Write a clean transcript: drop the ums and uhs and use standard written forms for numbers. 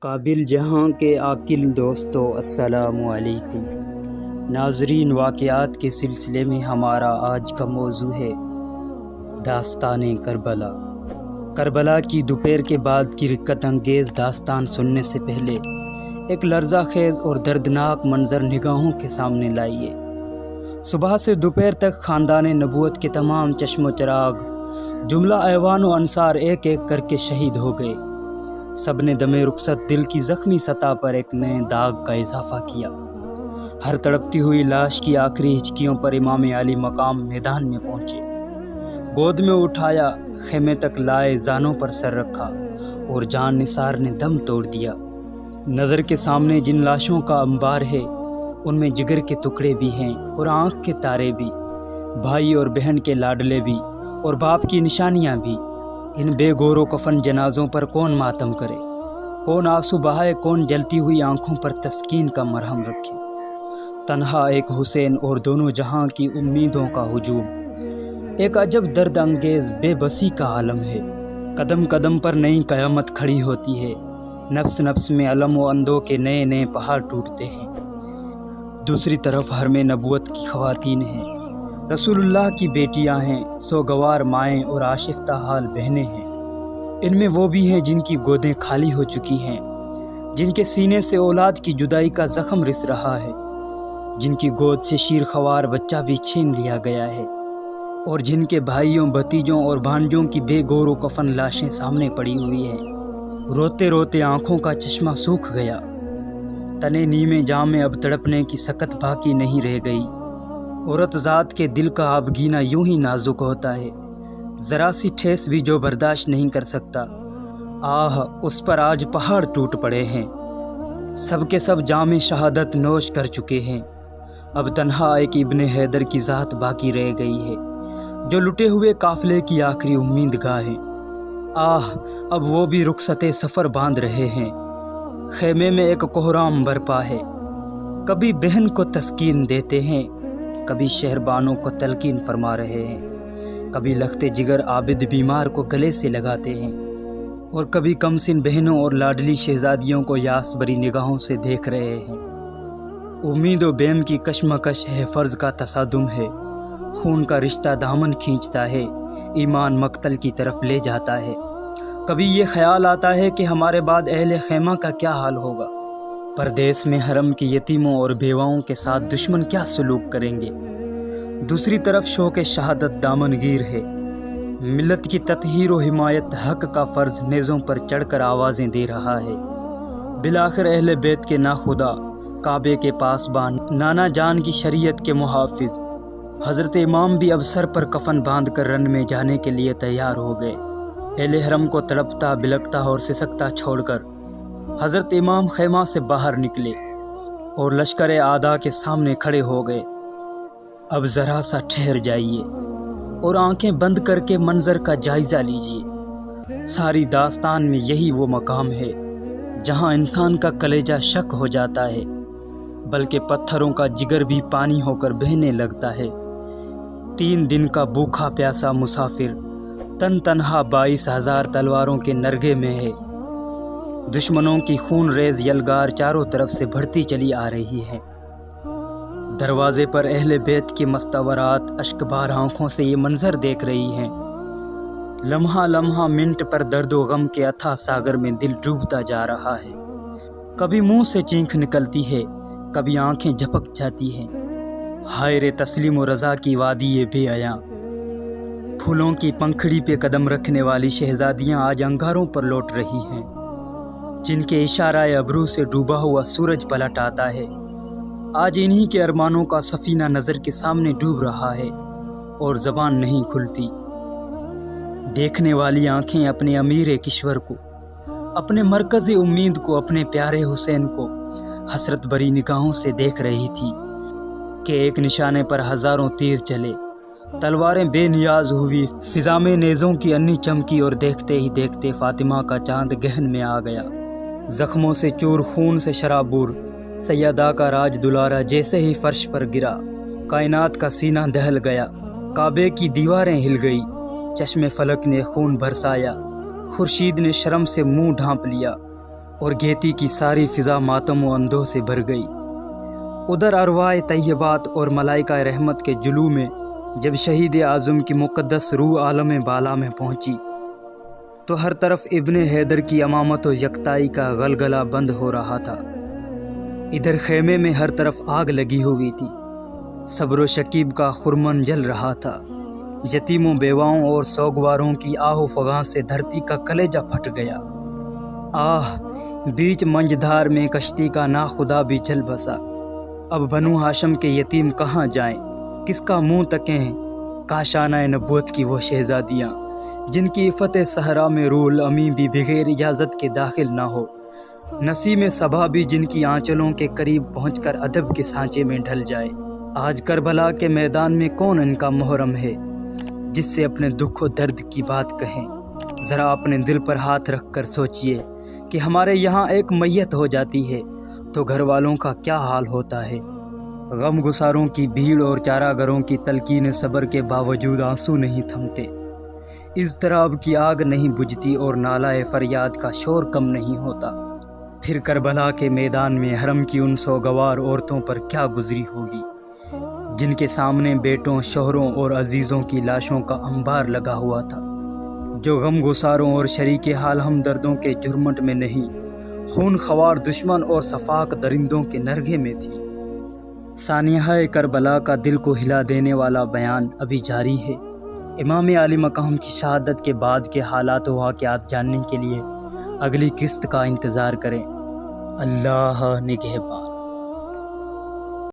قابل جہاں کے عاقل دوستو السلام علیکم۔ ناظرین، واقعات کے سلسلے میں ہمارا آج کا موضوع ہے داستان کربلا۔ کربلا کی دوپہر کے بعد کی رکت انگیز داستان سننے سے پہلے ایک لرزہ خیز اور دردناک منظر نگاہوں کے سامنے لائیے۔ صبح سے دوپہر تک خاندان نبوت کے تمام چشم و چراغ، جملہ ایوان و انصار ایک ایک کر کے شہید ہو گئے۔ سب نے دم رخصت دل کی زخمی سطح پر ایک نئے داغ کا اضافہ کیا۔ ہر تڑپتی ہوئی لاش کی آخری ہچکیوں پر امام علی مقام میدان میں پہنچے، گود میں اٹھایا، خیمے تک لائے، زانوں پر سر رکھا اور جان نثار نے دم توڑ دیا۔ نظر کے سامنے جن لاشوں کا انبار ہے، ان میں جگر کے ٹکڑے بھی ہیں اور آنکھ کے تارے بھی، بھائی اور بہن کے لاڈلے بھی اور باپ کی نشانیاں بھی۔ ان بے گور و کفن جنازوں پر کون ماتم کرے، کون آنسو بہائے، کون جلتی ہوئی آنکھوں پر تسکین کا مرہم رکھے۔ تنہا ایک حسین اور دونوں جہاں کی امیدوں کا ہجوم، ایک عجب درد انگیز بے بسی کا عالم ہے۔ قدم قدم پر نئی قیامت کھڑی ہوتی ہے، نفس نفس میں علم و اندوں کے نئے نئے پہاڑ ٹوٹتے ہیں۔ دوسری طرف حرم نبوت کی خواتین ہیں، رسول اللہ کی بیٹیاں ہیں، سوگوار مائیں اور آشفتہ حال بہنیں ہیں۔ ان میں وہ بھی ہیں جن کی گودیں خالی ہو چکی ہیں، جن کے سینے سے اولاد کی جدائی کا زخم رس رہا ہے، جن کی گود سے شیر خوار بچہ بھی چھین لیا گیا ہے، اور جن کے بھائیوں، بھتیجوں اور بھانجوں کی بے گور و کفن لاشیں سامنے پڑی ہوئی ہیں۔ روتے روتے آنکھوں کا چشمہ سوکھ گیا، تنے نیمے جام میں اب تڑپنے کی سکت باقی نہیں رہ گئی۔ عورت ذات کے دل کا آبگینہ یوں ہی نازک ہوتا ہے، ذرا سی ٹھیس بھی جو برداشت نہیں کر سکتا، آہ اس پر آج پہاڑ ٹوٹ پڑے ہیں۔ سب کے سب جام شہادت نوش کر چکے ہیں، اب تنہا ایک ابن حیدر کی ذات باقی رہ گئی ہے، جو لٹے ہوئے قافلے کی آخری امید گاہ ہے۔ آہ اب وہ بھی رخصت سفر باندھ رہے ہیں۔ خیمے میں ایک کوہرام برپا ہے، کبھی بہن کو تسکین دیتے ہیں، کبھی شہربانوں کو تلقین فرما رہے ہیں، کبھی لختے جگر عابد بیمار کو گلے سے لگاتے ہیں، اور کبھی کمسن بہنوں اور لاڈلی شہزادیوں کو یاس بری نگاہوں سے دیکھ رہے ہیں۔ امید و بیم کی کشمکش ہے، فرض کا تصادم ہے، خون کا رشتہ دامن کھینچتا ہے، ایمان مقتل کی طرف لے جاتا ہے۔ کبھی یہ خیال آتا ہے کہ ہمارے بعد اہل خیمہ کا کیا حال ہوگا، پردیس میں حرم کے یتیموں اور بیواؤں کے ساتھ دشمن کیا سلوک کریں گے۔ دوسری طرف شوق شہادت دامن گیر ہے، ملت کی تطہیر و حمایت حق کا فرض نیزوں پر چڑھ کر آوازیں دے رہا ہے۔ بالآخر اہل بیت کے ناخدا، کعبے کے پاسبان، نانا جان کی شریعت کے محافظ حضرت امام بھی اب سر پر کفن باندھ کر رن میں جانے کے لیے تیار ہو گئے۔ اہل حرم کو تڑپتا، بلکتا اور سسکتا چھوڑ کر حضرت امام خیمہ سے باہر نکلے اور لشکر اعداء کے سامنے کھڑے ہو گئے۔ اب ذرا سا ٹھہر جائیے اور آنکھیں بند کر کے منظر کا جائزہ لیجیے۔ ساری داستان میں یہی وہ مقام ہے جہاں انسان کا کلیجہ شک ہو جاتا ہے، بلکہ پتھروں کا جگر بھی پانی ہو کر بہنے لگتا ہے۔ 3 دن کا بھوکھا پیاسا مسافر تن تنہا 22,000 تلواروں کے نرگے میں ہے۔ دشمنوں کی خون ریز یلغار چاروں طرف سے بڑھتی چلی آ رہی ہے۔ دروازے پر اہل بیت کی مستورات اشکبار آنکھوں سے یہ منظر دیکھ رہی ہیں۔ لمحہ لمحہ منٹ پر درد و غم کے اتھاہ ساگر میں دل ڈوبتا جا رہا ہے۔ کبھی منہ سے چینخ نکلتی ہے، کبھی آنکھیں جھپک جاتی ہیں۔ ہائے رے تسلیم و رضا کی وادی یہ بے عیاں، پھولوں کی پنکھڑی پہ قدم رکھنے والی شہزادیاں آج انگاروں پر لوٹ رہی ہیں، جن کے اشارہ ابرو سے ڈوبا ہوا سورج پلٹ آتا ہے۔ آج انہی کے ارمانوں کا سفینہ نظر کے سامنے ڈوب رہا ہے اور زبان نہیں کھلتی۔ دیکھنے والی آنکھیں اپنے امیر کشور کو، اپنے مرکز امید کو، اپنے پیارے حسین کو حسرت بری نگاہوں سے دیکھ رہی تھی کہ ایک نشانے پر ہزاروں تیر چلے، تلواریں بے نیاز ہوئی، فضا میں نیزوں کی انی چمکی اور دیکھتے ہی دیکھتے فاطمہ کا چاند گہن میں آ گیا۔ زخموں سے چور، خون سے شرابور، سیدہ کا راج دلارا جیسے ہی فرش پر گرا، کائنات کا سینہ دہل گیا، کعبے کی دیواریں ہل گئی، چشم فلک نے خون برسایا، خورشید نے شرم سے منہ ڈھانپ لیا، اور گیتی کی ساری فضا ماتم و اندوہ سے بھر گئی۔ ادھر ارواح طیبات اور ملائکہ رحمت کے جلوہ میں جب شہید اعظم کی مقدس روح عالم بالا میں پہنچی تو ہر طرف ابن حیدر کی امامت و یکتائی کا غلغلہ بند ہو رہا تھا۔ ادھر خیمے میں ہر طرف آگ لگی ہوئی تھی، صبر و شکیب کا خرمن جل رہا تھا۔ یتیموں، بیواؤں اور سوگواروں کی آہ و فغاں سے دھرتی کا کلیجہ پھٹ گیا۔ آہ، بیچ منجدھار میں کشتی کا ناخدا بھی چل بسا۔ اب بنو ہاشم کے یتیم کہاں جائیں، کس کا منہ تکیں؟ کاشانہ نبوت کی وہ شہزادیاں جن کی عفت صحرا میں روح الامین بھی بغیر اجازت کے داخل نہ ہو، نسیم صبا بھی جن کی آنچلوں کے قریب پہنچ کر ادب کے سانچے میں ڈھل جائے۔ آج کربلا کے میدان میں کون ان کا محرم ہے جس سے اپنے دکھ و درد کی بات کہیں؟ ذرا اپنے دل پر ہاتھ رکھ کر سوچئے کہ ہمارے یہاں ایک میت ہو جاتی ہے تو گھر والوں کا کیا حال ہوتا ہے۔ غم گساروں کی بھیڑ اور چارہ گروں کی تلقین صبر کے باوجود آنسو نہیں تھمتے، اضطراب کی آگ نہیں بجھتی اور نالہ فریاد کا شور کم نہیں ہوتا۔ پھر کربلا کے میدان میں حرم کی ان سوگوار عورتوں پر کیا گزری ہوگی جن کے سامنے بیٹوں، شوہروں اور عزیزوں کی لاشوں کا انبار لگا ہوا تھا، جو غم گساروں اور شریک حال ہمدردوں کے جرمٹ میں نہیں، خون خوار دشمن اور صفاق درندوں کے نرگھے میں تھی۔ سانحہ کربلا کا دل کو ہلا دینے والا بیان ابھی جاری ہے۔ امام علی مقام کی شہادت کے بعد کے حالات و واقعات جاننے کے لیے اگلی قسط کا انتظار کریں۔ اللہ نگہبان۔